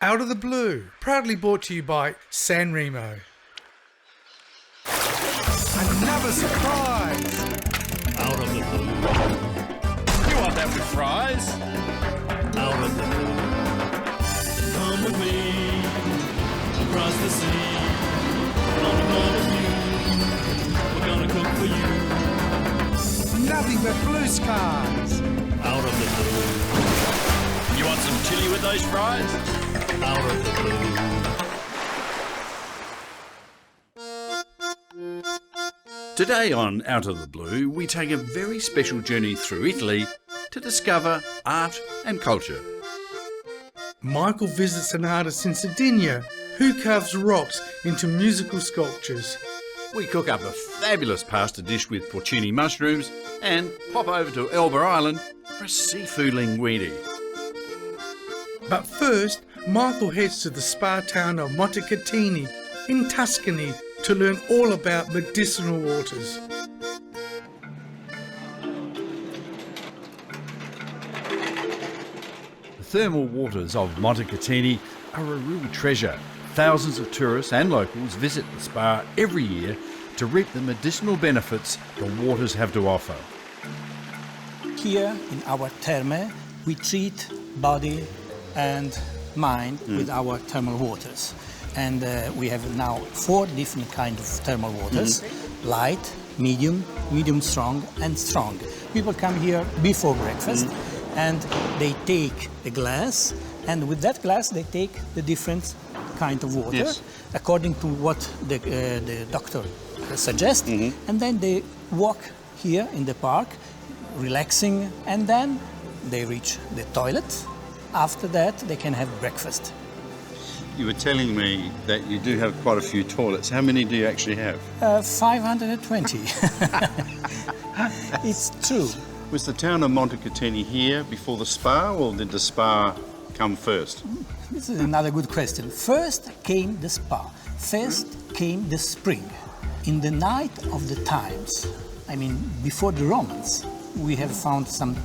Out of the Blue, proudly brought to you by San Remo. Another surprise! Out of the blue. You want that with fries? Out of the blue. Come with me across the sea. On another view. We're gonna cook for you. Nothing but blue skies! Out of the blue. You want some chili with those fries? Out of the blue. Today on Out of the Blue, we take a very special journey through Italy to discover art and culture. Michael visits an artist in Sardinia who carves rocks into musical sculptures. We cook up a fabulous pasta dish with porcini mushrooms and pop over to Elba Island for a seafood linguine. But first, Michael heads to the spa town of Montecatini in Tuscany to learn all about medicinal waters. The thermal waters of Montecatini are a real treasure. Thousands of tourists and locals visit the spa every year to reap the medicinal benefits the waters have to offer. Here in our therme, we treat body and mind with our thermal waters. And we have now 4 different kinds of thermal waters: light, medium, medium strong, and strong. People come here before breakfast and they take a glass, and with that glass they take the different kind of water according to what the doctor suggests, and then they walk here in the park, relaxing, and then they reach the toilet. After that, they can have breakfast. You were telling me that you do have quite a few toilets. How many do you actually have? 520. It's true. Was the town of Montecatini here before the spa, or did the spa come first? This is another good question. First came the spa. First came the spring. In the night of the times, I mean before the Romans, we have found some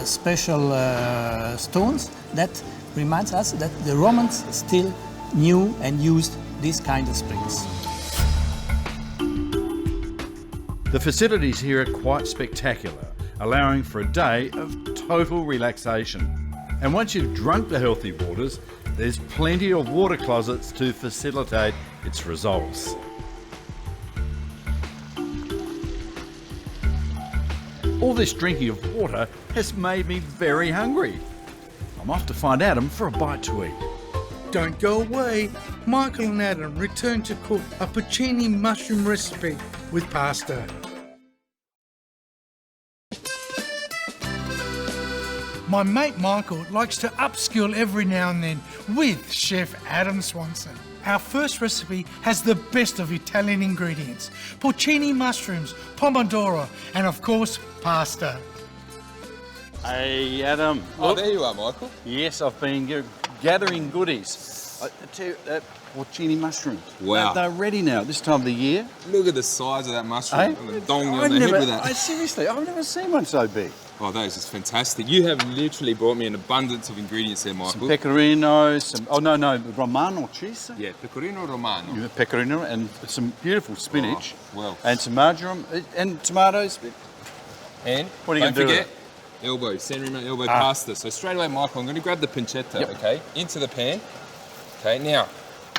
special stones that reminds us that the Romans still knew and used these kind of springs. The facilities here are quite spectacular, allowing for a day of total relaxation. And once you've drunk the healthy waters, there's plenty of water closets to facilitate its results. All this drinking of water has made me very hungry. I'm off to find Adam for a bite to eat. Don't go away. Michael and Adam return to cook a Puccini mushroom recipe with pasta. My mate Michael likes to upskill every now and then with Chef Adam Swanson. Our first recipe has the best of Italian ingredients: porcini mushrooms, pomodoro, and of course, pasta. Hey Adam. Oh, there you are, Michael. Yes, I've been gathering goodies. I tell you, that porcini mushrooms. Wow. They're ready now, this time of the year. Look at the size of that mushroom. Hey? I'm going to dong you on the head with that. Seriously, I've never seen one so big. Oh, that is just fantastic. You have literally brought me an abundance of ingredients there, Michael. Some pecorino, Romano cheese. Yeah, pecorino romano. You have pecorino and some beautiful spinach. Oh, well. And some marjoram and tomatoes. And What are you don't going to do forget, elbow, San Remo elbow pasta. So straight away, Michael, I'm going to grab the pancetta, okay, into the pan. Okay, now,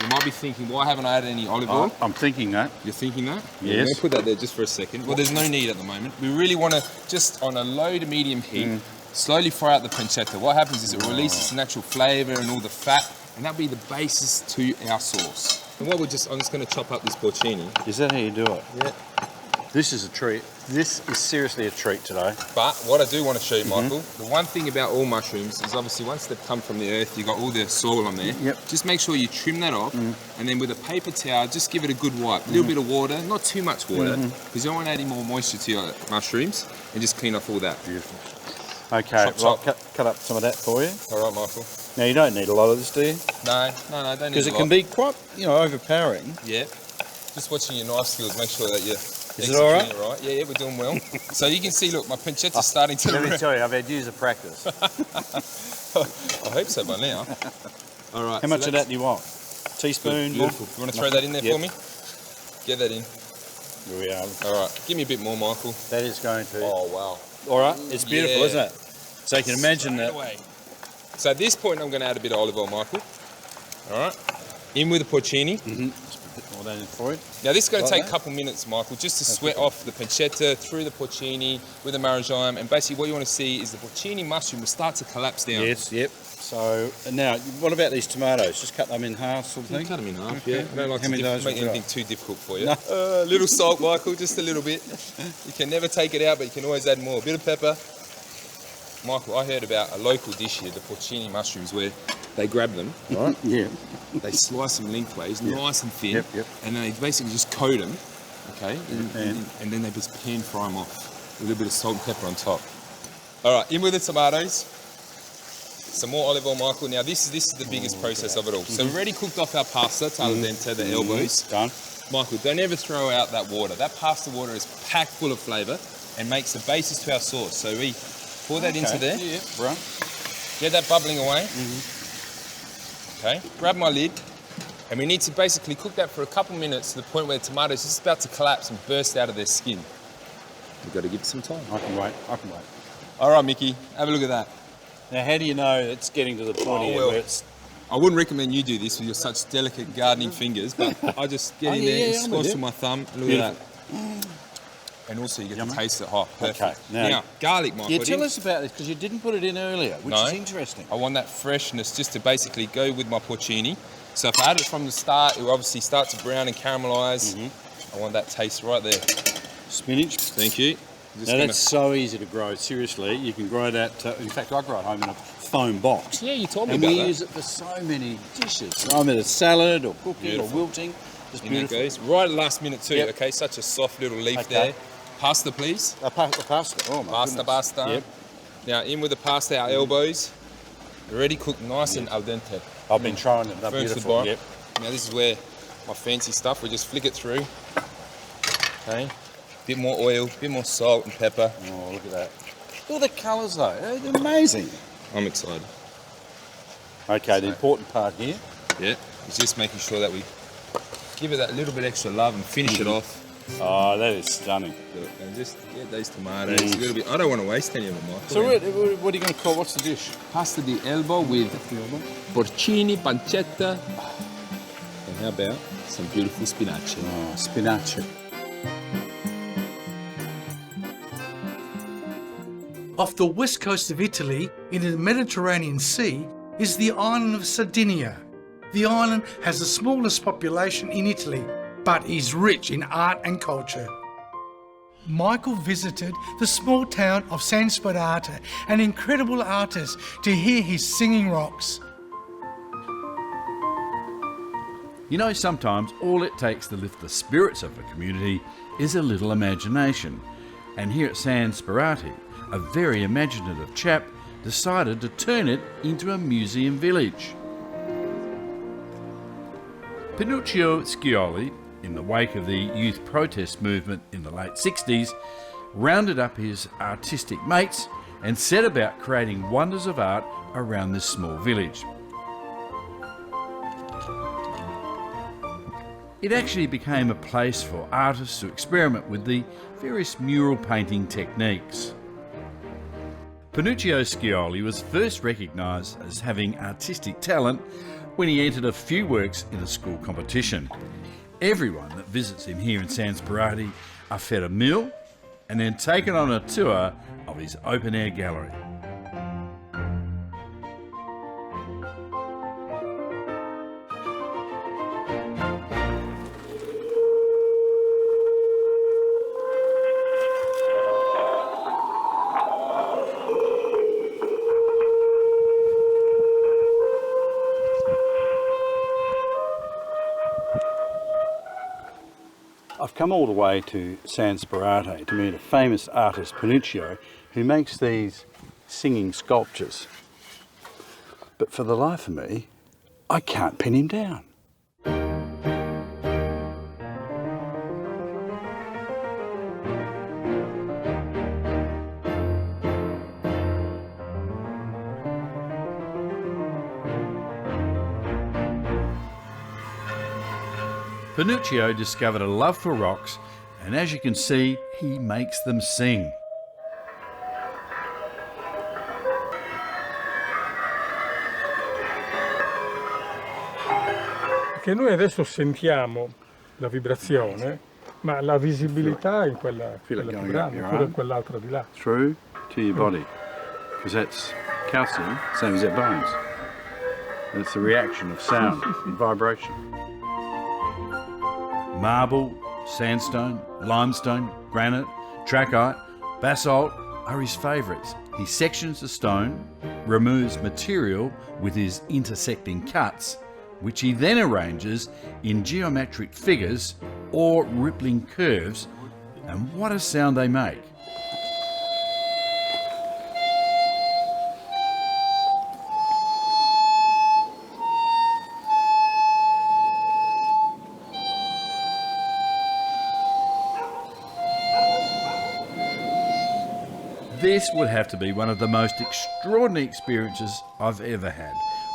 you might be thinking, why haven't I added any olive oil? I'm thinking that. You're thinking that? Yes. I'm going to put that there just for a second. Well, there's no need at the moment. We really want to, just on a low to medium heat, slowly fry out the pancetta. What happens is it releases natural flavour and all the fat, and that'll be the basis to our sauce. And what I'm just going to chop up this porcini. Is that how you do it? Yeah. This is a treat. This is seriously a treat today. But what I do want to show you, Michael, the one thing about all mushrooms is obviously once they've come from the earth, you've got all the soil on there. Yep. Just make sure you trim that off, and then with a paper towel, just give it a good wipe. A little bit of water, not too much water, because you don't want to add any more moisture to your mushrooms, and just clean off all that. Beautiful. Okay, Chop. cut up some of that for you. All right, Michael. Now, you don't need a lot of this, do you? No, don't need Because a it lot. can be quite, overpowering. Yeah. Just watching your knife skills, make sure that you're it all right? Yeah, we're doing well. So you can see, look, my pancetta's starting to... Let me tell you, I've had years of practice. I hope so by now. All right. How much of that do you want? Teaspoon? Beautiful. You want to throw that in there for me? Get that in. Here we are. All right. Give me a bit more, Michael. That is going to. Oh, wow. All right. It's beautiful, Yeah. isn't it? So you can imagine that. Away. So at this point, I'm going to add a bit of olive oil, Michael. All right. In with the porcini. Mm-hmm. Just put a bit more that in for it. Now this is going to Like take a that? couple minutes, Michael, just to sweat off the pancetta through the porcini with the maragime, and basically what you want to see is the porcini mushroom will start to collapse down. Yes, yep. So now, what about these tomatoes? Just cut them in half, sort of You thing. cut them in half, Okay. yeah. I don't like How to many of those make have you anything got? too difficult for you. No. Little salt, Michael, just a little bit. You can never take it out, but you can always add more. A bit of pepper. Michael, I heard about a local dish here, the porcini mushrooms, where they grab them, right? Yeah. They slice them lengthways, nice and thin, Yep. and then they basically just coat them, okay? And- And then they just pan fry them off with a little bit of salt and pepper on top. All right, in with the tomatoes. Some more olive oil, Michael. Now this is the biggest process of it all. So we've already cooked off our pasta, al dente, the elbows. Done. Michael, don't ever throw out that water. That pasta water is packed full of flavour and makes the basis to our sauce. So we pour that into there. Yeah, right. Get that bubbling away. Okay, grab my lid, and we need to basically cook that for a couple minutes to the point where the tomatoes are just about to collapse and burst out of their skin. We've got to give it some time. I can wait. All right, Mickey, have a look at that. Now, how do you know it's getting to the point here well, where it's... I wouldn't recommend you do this with your such delicate gardening fingers, but I just get in yeah, there yeah, and I'm squash with you. with my thumb. Look Beautiful. at that. And also you get Yummy. to taste it hot. Perfect. Okay, Now, garlic, Michael. Yeah, I tell didn't- us about this, because you didn't put it in earlier, which No. is interesting. I want that freshness just to basically go with my porcini. So if I add it from the start, it will obviously start to brown and caramelise. I want that taste right there. Spinach. Thank you. Just Now, gonna- that's so easy to grow, seriously. You can grow that, in fact, I grow it home in a foam box. Yeah, you told me And about we that. use it for so many dishes. Throw them in a salad or cooking Beautiful. or wilting. Just In that beautiful. goes. Right at the last minute too, Yep. okay? Such a soft little leaf Okay. there. Pasta, please. The pasta. Oh, my Pasta, goodness. pasta. Yep. Now, in with the pasta, our elbows. Already cooked nice and al dente. I've been trying them. They're First beautiful. bar. Yep. Now, this is where my fancy stuff, we just flick it through. Okay. Bit more oil, bit more salt and pepper. Oh, look at that. Look at the colours, though. They're amazing. I'm excited. Okay, the important part here. Yeah. It's just making sure that we give it that little bit extra love and finish it off. Oh, that is stunning. And just get those tomatoes a little bit. I don't want to waste any of them, Michael. So what are you going to call, what's the dish? Pasta di elbow with porcini, pancetta, and how about some beautiful spinach? Oh, spinach. Off the west coast of Italy, in the Mediterranean Sea, is the island of Sardinia. The island has the smallest population in Italy, but is rich in art and culture. Michael visited the small town of San Sperata, an incredible artist, to hear his singing rocks. You know, sometimes all it takes to lift the spirits of a community is a little imagination. And here at San Sperati, a very imaginative chap decided to turn it into a museum village. Pinuccio Scioli, in the wake of the youth protest movement in the late 60s, rounded up his artistic mates and set about creating wonders of art around this small village. It actually became a place for artists to experiment with the various mural painting techniques. Pinuccio Scioli was first recognised as having artistic talent when he entered a few works in a school competition. Everyone that visits him here in San Sperati are fed a meal and then taken on a tour of his open-air gallery. I've come all the way to San Sperate to meet a famous artist, Pinuccio, who makes these singing sculptures. But for the life of me, I can't pin him down. Pinocchio discovered a love for rocks, and as you can see, he makes them sing. Che noi adesso sentiamo la vibrazione, ma la visibilità è in quella più grande, oppure in quell'altra di là. Through to your body, because that's calcium, same as our bones. And it's the reaction of sound and vibration. Marble, sandstone, limestone, granite, trachyte, basalt are his favourites. He sections the stone, removes material with his intersecting cuts, which he then arranges in geometric figures or rippling curves, and what a sound they make. This would have to be one of the most extraordinary experiences I've ever had.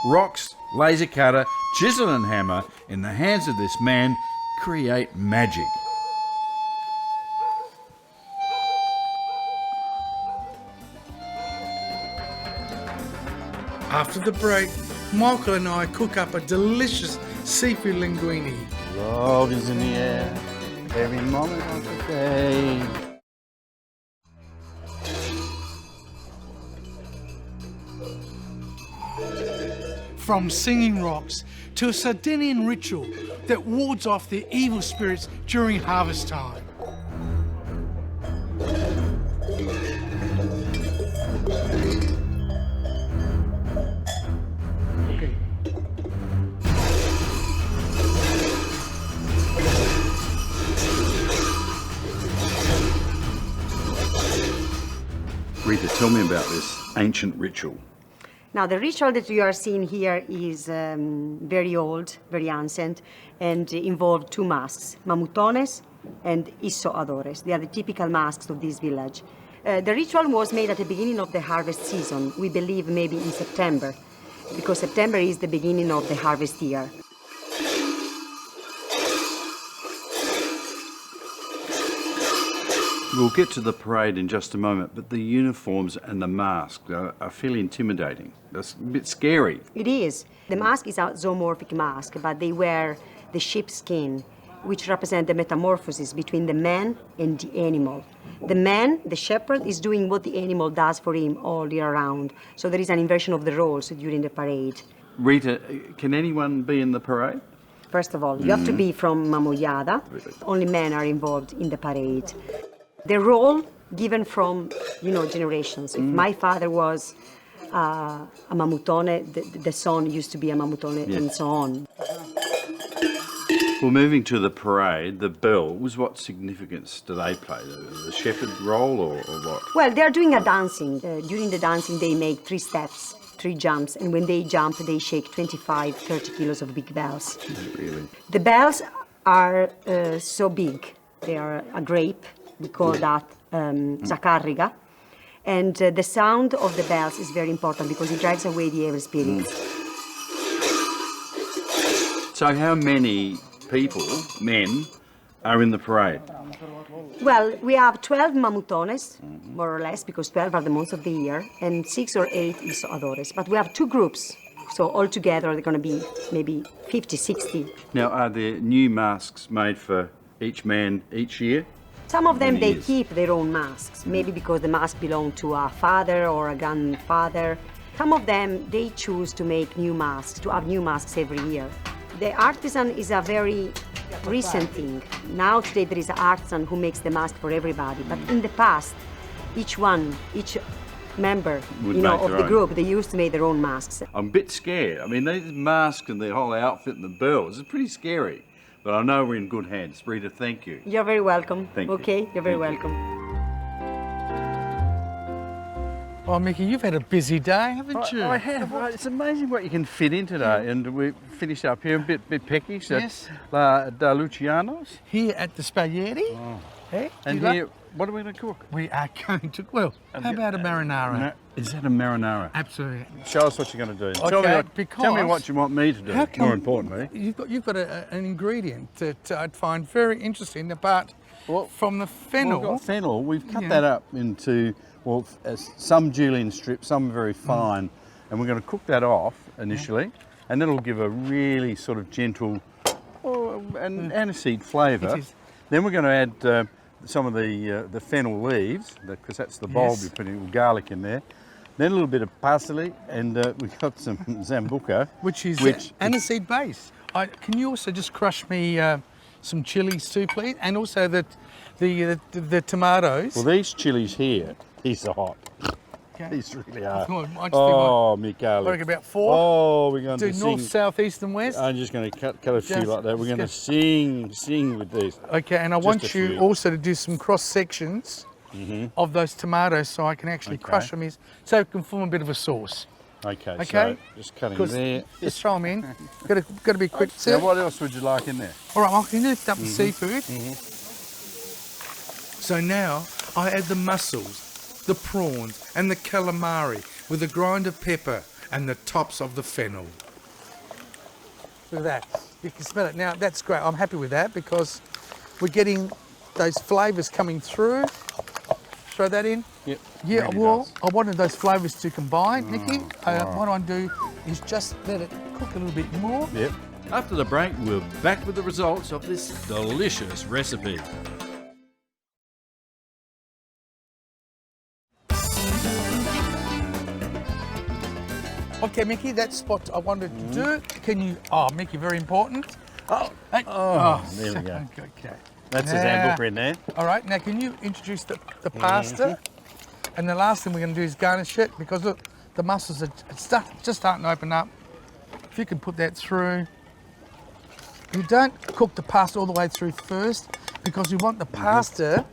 Rocks, laser cutter, chisel and hammer in the hands of this man create magic. After the break, Michael and I cook up a delicious seafood linguine. Love is in the air every moment of the day. From singing rocks to a Sardinian ritual that wards off the evil spirits during harvest time. Rita, tell me about this ancient ritual. Now, the ritual that you are seeing here is very old, very ancient, and involved two masks, Mamutones and Issoadores. They are the typical masks of this village. The ritual was made at the beginning of the harvest season, we believe maybe in September, because September is the beginning of the harvest year. We'll get to the parade in just a moment, but the uniforms and the masks are fairly intimidating. That's a bit scary. It is. The mask is a zoomorphic mask, but they wear the sheep's skin, which represent the metamorphosis between the man and the animal. The man, the shepherd, is doing what the animal does for him all year round. So there is an inversion of the roles during the parade. Rita, can anyone be in the parade? First of all, you have to be from Mamoyada. Only men are involved in the parade. The role given from, generations. If my father was a Mamutone, the son used to be a Mamutone, and so on. Well, moving to the parade, the bells, what significance do they play? The shepherd role or what? Well, they are doing a dancing. During the dancing, they make 3 steps, 3 jumps, and when they jump, they shake 25, 30 kilos of big bells. Really? The bells are so big. They are a grape. We call that zacarriga. And the sound of the bells is very important because it drives away the evil spirits. So how many people, men, are in the parade? Well, we have 12 Mamutones, more or less, because 12 are the months of the year, and 6 or 8 Issoadores. But we have 2 groups, so altogether they're going to be maybe 50, 60. Now, are there new masks made for each man each year? Some of them, they keep their own masks, maybe because the mask belonged to a father or a grandfather. Some of them, they choose to make new masks, to have new masks every year. The artisan is a very recent thing. Now, today, there is an artisan who makes the mask for everybody. But in the past, each member, of the group, they used to make their own masks. I'm a bit scared. I mean, these masks and the whole outfit and the bells, it's pretty scary. But I know we're in good hands. Rita, thank you. You're very welcome. Thank you. Okay, you're very welcome. Oh, Mickey, you've had a busy day, haven't you? I have. It's amazing what you can fit in today. And we finished up here a bit peckish Yes. at La da Luciano's. Here at the Spaghetti. Hey, And do you here, what are we going to cook? We are going to, how about a marinara? Is that a marinara? Absolutely. Show us what you're going to do. Okay, tell me what because you want me to do, how come more importantly. You've got an ingredient that I'd find very interesting, apart from the fennel. We've got fennel. We've cut that up into, some julienne strips, some very fine, and we're going to cook that off initially, and that'll give a really sort of gentle and aniseed flavour. Then we're going to add some of the fennel leaves, because that's the bulb. You're putting a little garlic in there. Then a little bit of parsley, and we've got some zambuca, which is aniseed base. Can you also just crush me some chilies too, please, and also the tomatoes? Well, these chilies here, these are hot. Okay. These really are. Oh, Mikali. Like about 4. Oh, we're going to sing. North, south, east, and west. I'm just going to cut a few like that. We're going to sing with these. Okay, and I want you also to do some cross sections of those tomatoes, so I can actually crush them, so it can form a bit of a sauce. Okay. So just cutting there. Just throw them in. Got to be quick. Now, what else would you like in there? All right, I can lift up the seafood. So now I add the mussels, the prawns, and the calamari with a grind of pepper and the tops of the fennel. Look at that. You can smell it now. That's great. I'm happy with that because we're getting those flavours coming through. Throw that in. Yep. Yeah, really well, does. I wanted those flavours to combine, Nicky. What I do is just let it cook a little bit more. Yep. After the break, we're back with the results of this delicious recipe. Okay, Mickey, that's what I wanted to do. Can you... Oh, Mickey, very important. There we go. Okay. That's the zambuca in there. All right, now can you introduce the pasta? And the last thing we're going to do is garnish it, because look, the mussels are just starting to open up. If you can put that through. You don't cook the pasta all the way through first, because we want the pasta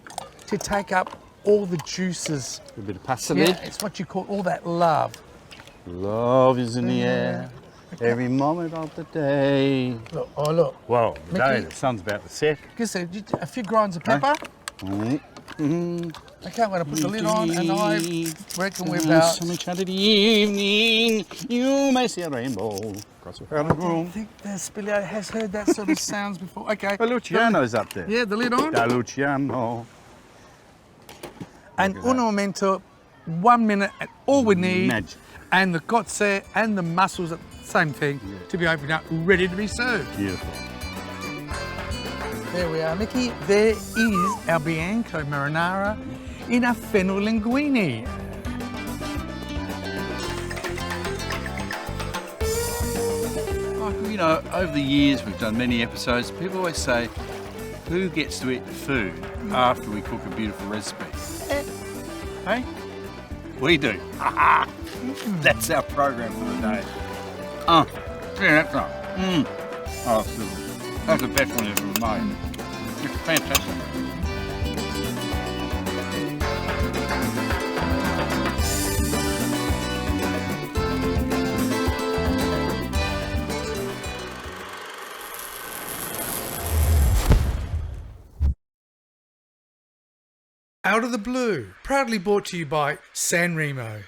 to take up all the juices. A bit of parsley. Yeah, it's what you call all that love. Love is in the air, every moment of the day. Look, oh look. Well, the day, the sun's about to set. Just a few grinds of pepper. Okay, I'm going to put the lid on, and I reckon we're about... Some enchanted evening, you may see a rainbow across the crowded I room. think the Spilio has heard that sort of sounds before. Okay. Oh, Luciano's up there. Yeah, the lid on. Da Luciano. And un momento, 1 minute, and all we need, Magic. and the cozze and the mussels, same thing, to be opened up, ready to be served. Beautiful. There we are, Mickey. There is our Bianco marinara in a fennel linguine. Michael, you know, over the years we've done many episodes. People always say, who gets to eat the food after we cook a beautiful recipe? Hey? We do. That's our program for the day. Yeah, that's right. Oh, that's the best one ever made. It's fantastic. Out of the Blue, proudly brought to you by San Remo.